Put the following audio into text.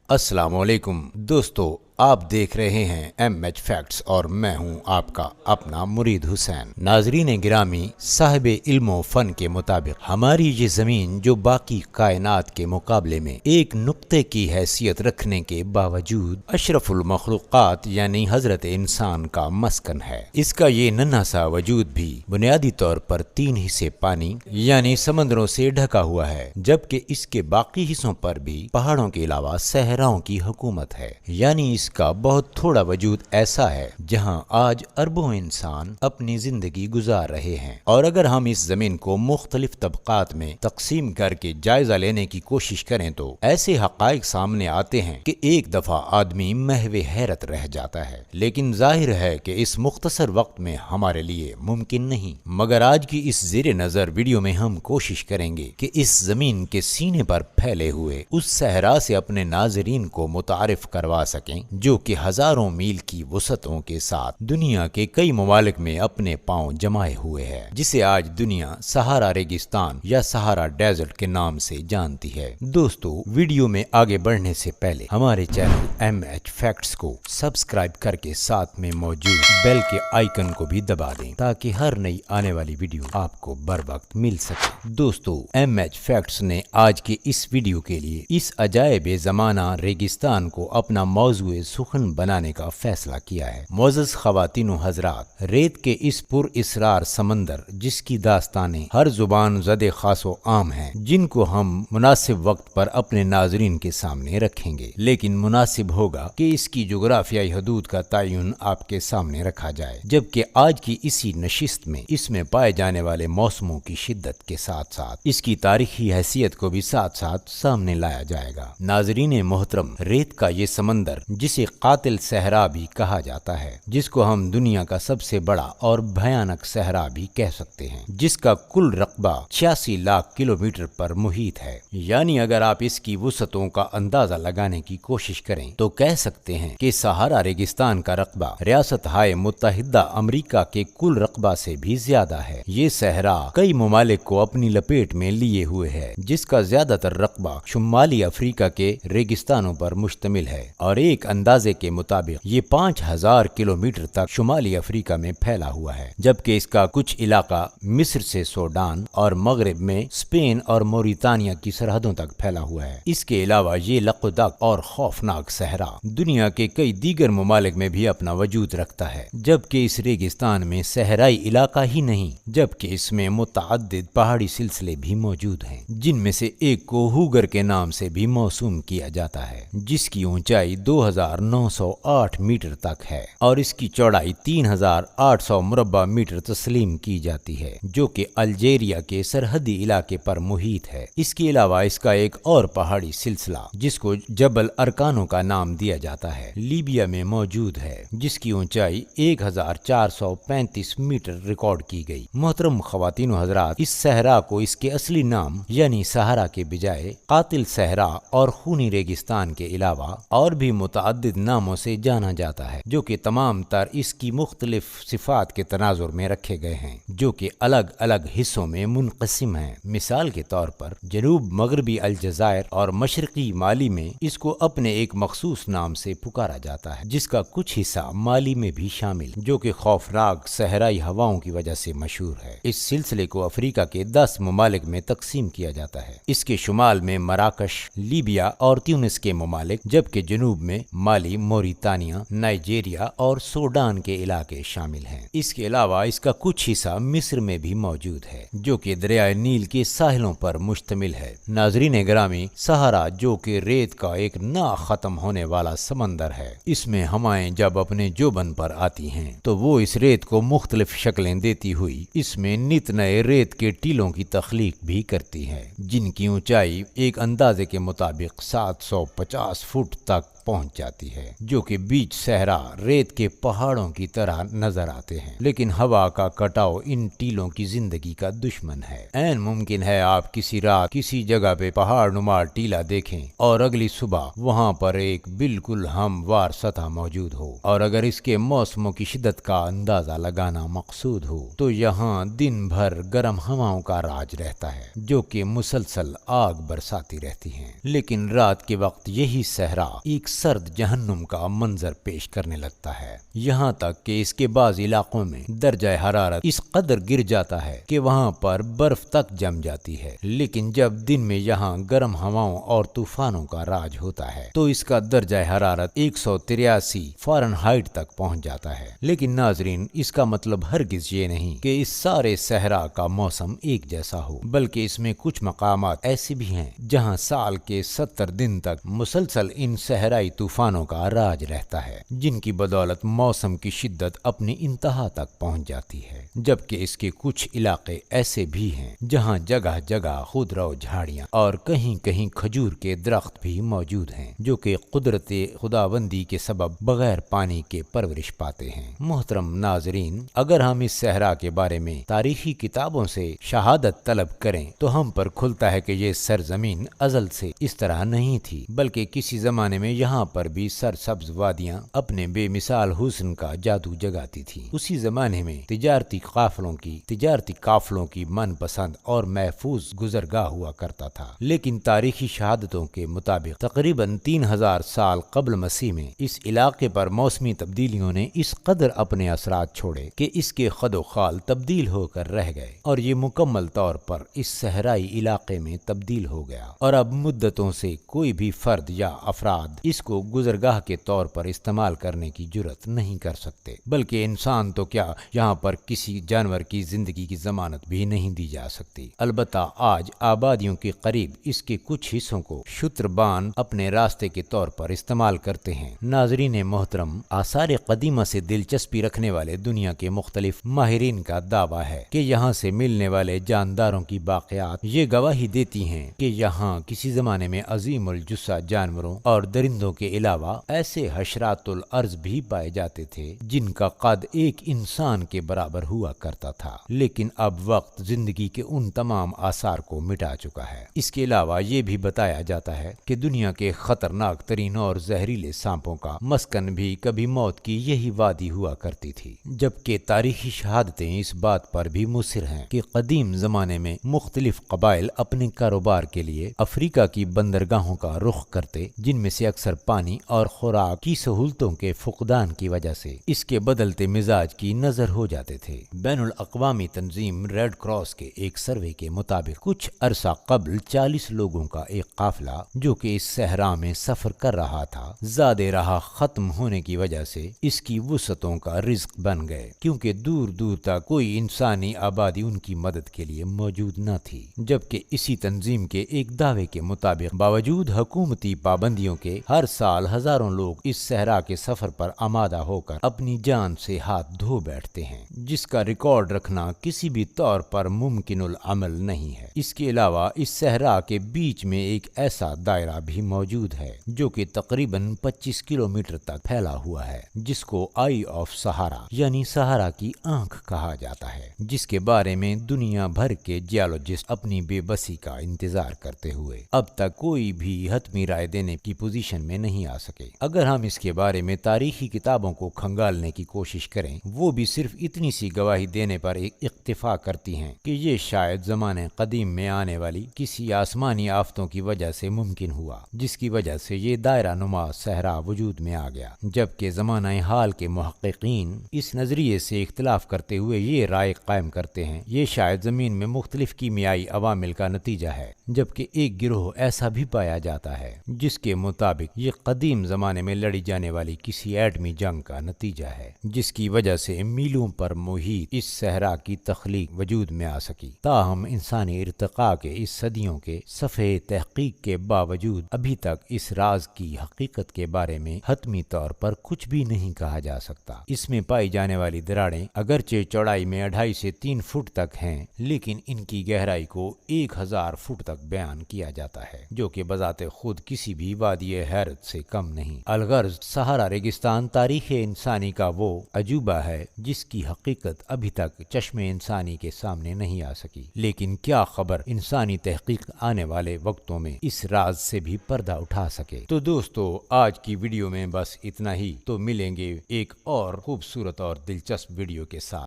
अस्सलाम वालेकुम दोस्तों, आप देख रहे हैं MH फैक्ट्स और मैं हूं आपका अपना मुरीद हुसैन। नाजरीन गिरामी, साहिब इल्म फन के मुताबिक हमारी ये ज़मीन जो बाकी कायनात के मुकाबले में एक नुक्ते की हैसियत रखने के बावजूद अशरफुल मखलूक़ात यानी हज़रत इंसान का मस्कन है। इसका ये नन्हा सा वजूद भी बुनियादी तौर पर 3 हिस्से पानी यानी समंदरों से ढका हुआ है, जबकि इसके बाकी हिस्सों पर भी पहाड़ों के अलावा सहराओं की हुकूमत है। यानी इसका बहुत थोड़ा वजूद ऐसा है जहां आज अरबों इंसान अपनी जिंदगी गुजार रहे हैं। और अगर हम इस जमीन को मुख्तलिफ तबकात में तकसीम करके जायजा लेने की कोशिश करें तो ऐसे हकाइक सामने आते हैं कि एक दफा आदमी महवे हैरत रह जाता है। लेकिन जाहिर है कि इस मुख्तसर वक्त में हमारे लिए मुमकिन नहीं, मगर आज की इस ज़ेरे नजर वीडियो में हम कोशिश करेंगे कि इस जमीन के सीने पर फैले हुए उस सहरा से अपने नाजरीन को मुतारिफ करवा सकें जो कि हजारों मील की वसअतों के साथ दुनिया के कई ममालिक में अपने पांव जमाए हुए है, जिसे आज दुनिया सहारा रेगिस्तान या सहारा डेजर्ट के नाम से जानती है। दोस्तों, वीडियो में आगे बढ़ने से पहले हमारे चैनल MH फैक्ट्स को सब्सक्राइब करके साथ में मौजूद बेल के आइकन को भी दबा दें ताकि हर नई आने वाली वीडियो आपको बर वक्त मिल सके। दोस्तों, MH फैक्ट्स ने आज के इस वीडियो के लिए इस अजायब ज़माना रेगिस्तान को अपना मौजूए सुखन बनाने का फैसला किया है। मोअज़्ज़ज़ ख़वातीन व हज़रात, रेत के इस पुर इसरार समंदर जिसकी दास्तानें हर जुबान ज़दे खासो आम हैं, जिनको हम मुनासिब वक्त पर अपने नाजरीन के सामने रखेंगे, लेकिन मुनासिब होगा कि इसकी जोग्राफियाई हदूद का तयन आपके सामने रखा जाए, जबकि आज की इसी नशिस्त में इसमें पाए जाने वाले मौसमों की शिद्दत के साथ साथ इसकी तारीखी हैसियत को भी साथ साथ सामने लाया जाएगा। नाजरीन मोहतरम, रेत का ये समंदर जिसे कातिल सहरा भी कहा जाता है, जिसको हम दुनिया का सबसे बड़ा और भयानक सहरा भी कह सकते हैं, जिसका कुल रकबा 86 लाख किलोमीटर पर मुहित है। यानी अगर आप इसकी वसअतों का अंदाजा लगाने की कोशिश करें तो कह सकते हैं कि सहारा रेगिस्तान का रकबा रियासत हाय मुत्तहिदा अमरीका के कुल रकबा से भी ज्यादा है। ये सहरा कई ममालिक को अपनी लपेट में लिए हुए है, जिसका ज्यादातर रकबा शुमाली अफ्रीका के रेगिस्तानों पर मुश्तमिल है और एक अंदाजे के मुताबिक ये 5000 किलोमीटर तक शुमाली अफ्रीका में फैला हुआ है, जबकि इसका कुछ इलाका मिस्र से सूडान और मगरब में स्पेन और मोरितानिया की सरहदों तक फैला हुआ है। इसके अलावा ये लक़दक और खौफनाक सहरा दुनिया के कई दीगर ममालिक में भी अपना वजूद रखता है, जबकि इस रेगिस्तान में सहराई इलाका ही नहीं जबकि इसमें मुतअद्दिद पहाड़ी सिलसिले भी मौजूद हैं, जिनमें से एक को हुगर के नाम से भी मौसूम किया जाता है, जिसकी ऊंचाई 2908 मीटर तक है और इसकी चौड़ाई 3800 मुरब्बा मीटर तस्लीम की जाती है, जो कि अल्जीरिया के सरहदी इलाके पर मुहित है। इसके अलावा इसका एक और पहाड़ी सिलसिला जिसको जबल अरकानो का नाम दिया जाता है, लीबिया में मौजूद है, जिसकी ऊंचाई 1435 मीटर रिकॉर्ड की गई। मोहतरम ख़वातीन व हज़रात, इस सहरा को इसके असली नाम यानी सहारा के बजाय कातिल सहरा और खूनी रेगिस्तान के अलावा और भी मुतअद्दिद नामों से जाना जाता है, जो कि तमाम तर इसकी मुख्तलिफ सिफात के तनाजुर में रखे गए हैं, जो कि अलग अलग हिस्सों में मुनक़सिम हैं। मिसाल के तौर पर जनूब मगरबी अलजायर और मशरकी माली में इसको अपने एक मखसूस नाम से पुकारा जाता है, जिसका कुछ हिस्सा माली में भी शामिल, जो कि खौफनाक सहराई हवाओं की वजह से मशहूर है। इस सिलसिले को अफ्रीका के 10 ममालिक में तकसीम किया जाता है। इसके शुमाल में मराकश, लीबिया और ट्यूनिस के ममालिक, जबकि जनूब में माली, मोरितानिया, नाइजीरिया और सूडान के इलाके शामिल हैं। इसके अलावा इसका कुछ हिस्सा मिस्र में भी मौजूद है, जो कि दरियाए नील के साहिलों पर मुश्तमिल है। नाजरीन ग्रामी, सहारा जो कि रेत का एक ना खत्म होने वाला समंदर है, इसमें हवाएं जब अपने जोबन पर आती हैं तो वो इस रेत को मुख्तलिफ शक्लें देती हुई इसमें नित नए रेत के टीलों की तख्लीक भी करती है, जिनकी ऊंचाई एक अंदाजे के मुताबिक 750 फुट तक पहुंच जाती है, जो कि बीच सहरा रेत के पहाड़ों की तरह नजर आते हैं। लेकिन हवा का कटाव इन टीलों की जिंदगी का दुश्मन है। ऐन मुमकिन है आप किसी रात किसी जगह पे पहाड़ नुमा टीला देखें और अगली सुबह वहां पर एक बिल्कुल हमवार सतह मौजूद हो। और अगर इसके मौसमों की शिद्दत का अंदाजा लगाना मकसूद हो तो यहाँ दिन भर गर्म हवाओं का राज रहता है, जो कि मुसलसल आग बरसाती रहती हैं। लेकिन रात के वक्त यही सहरा एक सर्द जहन्नुम का मंजर पेश करने लगता है, यहाँ तक कि इसके बाज़ इलाकों में दर्जा हरारत इस कदर गिर जाता है कि वहाँ पर बर्फ तक जम जाती है। लेकिन जब दिन में यहाँ गर्म हवाओं और तूफानों का राज होता है तो इसका दर्जा हरारत 183 फ़ारेनहाइट तक पहुँच जाता है। लेकिन नाजरीन, इसका मतलब हरगिज ये नहीं कि इस सारे सहरा का मौसम एक जैसा हो, बल्कि इसमें कुछ मकामात ऐसे भी हैं जहाँ साल के 70 दिन तक मुसलसल इन सहराई तूफानों का राज रहता है, जिनकी बदौलत मौसम की शिद्दत अपनी इंतहा तक पहुँच जाती है। जबकि इसके कुछ इलाके ऐसे भी हैं जहाँ जगह जगह खुदरौ झाड़ियाँ और कहीं कहीं खजूर के दरख्त भी मौजूद हैं, जो कि कुदरती खुदाबंदी के सबब बगैर पानी के परवरिश पाते हैं। मोहतरम नाजरीन, अगर हम इस सहरा के बारे में तारीखी किताबों से शहादत तलब करें तो हम पर खुलता है कि ये सरजमीन अजल से इस तरह नहीं थी, बल्कि किसी जमाने में यहाँ पर भी सरसब्ज वादियाँ अपने बेमिसाल हुस्न का जादू जगाती थी। उसी जमाने में तिजारती काफलों की मनपसंद और महफूज गुजरगाह हुआ करता था। लेकिन तारीखी शहादतों के मुताबिक तकरीबन 3000 साल कबल मसीह में इस इलाके पर मौसमी तब्दीलियों ने इस कदर अपने असरात छोड़े कि इसके खदो खाल तब्दील होकर रह गए और ये मुकम्मल तौर पर इस सहराई इलाके में तब्दील हो गया। और अब मुद्दतों से कोई भी फर्द या अफराद इसको गुजरगाह के तौर पर इस्तेमाल करने की जुर्रत नहीं कर सकते, बल्कि इंसान तो क्या यहाँ पर किसी जानवर की जिंदगी की जमानत भी नहीं दी जा सकती। अलबत्ता आज आबादियों के करीब इसके कुछ हिस्सों को शुत्रबान अपने रास्ते के तौर पर इस्तेमाल करते हैं। नाजरीन मोहतरम, आसार कदीमा से दिलचस्पी रखने वाले दुनिया के मुख्तलिफ माहिरीन का दावा है कि यहाँ से मिलने वाले जानदारों की बाक़ियात ये गवाही देती हैं कि यहाँ किसी जमाने में अजीमुल जुस्सा जानवरों और दरिंदों के अलावा ऐसे हशरातुल अर्ज भी पाए जाते थे जिनका कद एक इंसान के बराबर हुआ करता था। लेकिन अब वक्त जिंदगी के उन तमाम आसार को मिटा चुका है। इसके अलावा ये भी बताया जाता है कि दुनिया के खतरनाक तरीन और जहरीले सांपों का मस्कन भी कभी मौत की यही वादी हुआ करती थी। जबकि तारीखी शहादतें इस बात पर भी मुसिर हैं कि कदीम जमाने में मुख्तलिफ कबाइल अपने कारोबार के लिए अफ्रीका की बंदरगाहों का रुख करते, जिनमें से अक्सर पानी और खुराक की सहूलतों के फुकदान की वजह से इसके बदलते मिजाज की नजर हो जाते थे। बैनुल अक़वामी तंजीम रेड क्रॉस के एक सर्वे के मुताबिक कुछ अरसा कबल 40 लोगों का एक काफिला जो कि इस सहरा में सफर कर रहा था, ज़्यादा राह खत्म होने की वजह से इसकी वुसअतों का रिज्क बन गए, क्योंकि दूर दूर तक कोई इंसानी आबादी उनकी मदद के लिए मौजूद न थी। जबकि इसी तंजीम के एक दावे के मुताबिक बावजूद हुकूमती पाबंदियों के हर साल हजारों लोग इस सहरा के सफर पर आमादा होकर अपनी जान से हाथ धो बैठते हैं, जिसका रिकॉर्ड रखना किसी भी तौर पर मुमकिनुल अमल नहीं है। इसके अलावा इस सहरा के बीच में एक ऐसा दायरा भी मौजूद है जो कि तकरीबन 25 किलोमीटर तक फैला हुआ है, जिसको आई ऑफ सहारा यानी सहारा की आंख कहा जाता है, जिसके बारे में दुनिया भर के जियोलॉजिस्ट अपनी बेबसी का इंतजार करते हुए अब तक कोई भी हतमी राय देने की पोजीशन में नहीं आ सके। अगर हम इसके बारे में तारीखी किताबों को खंगालने की कोशिश करें, वो भी सिर्फ इतनी सी गवाही देने पर एक इक्तिफा करती हैं कि ये शायद ज़माने कदीम में आने वाली किसी आसमानी आफतों की वजह से मुमकिन हुआ, जिसकी वजह से ये दायरा नुमा सहरा वजूद में आ गया। जबकि ज़माने हाल के मुहक्किकीन इस नज़रिए से इख्तिलाफ करते हुए ये राय कायम करते हैं ये शायद ज़मीन में मुख्तलिफ कीमियाई अवामिल का नतीजा है। जबकि एक गिरोह ऐसा भी पाया जाता है जिसके मुताबिक ये कदीम ज़माने में लड़ी जाने वाली किसी एटमी जंग का नतीजा है, जिसकी वजह से मीलों पर मुहित इस सहरा की तख्लीक वजूद में आ सकी। ताहम इंसानी इर्तिका के इस सदियों के सफ़े तहकीक के बावजूद अभी तक इस राज की हकीकत के बारे में हतमी तौर पर कुछ भी नहीं कहा जा सकता। इसमें पाई जाने वाली दरारें अगरचे चौड़ाई में 2.5 से 3 फुट तक हैं, लेकिन इनकी गहराई को 1000 फुट तक बयान किया जाता है, जो कि बजाते खुद किसी भी वादी हैरत حیات سے کم نہیں۔ الغرض صحرا ریگستان تاریخ انسانی کا وہ عجوبہ ہے جس کی حقیقت ابھی تک چشم انسانی کے سامنے نہیں آ سکی، لیکن کیا خبر انسانی تحقیق آنے والے وقتوں میں اس راز سے بھی پردہ اٹھا سکے۔ تو دوستو آج کی ویڈیو میں بس اتنا ہی، تو ملیں گے ایک اور خوبصورت اور دلچسپ ویڈیو کے ساتھ۔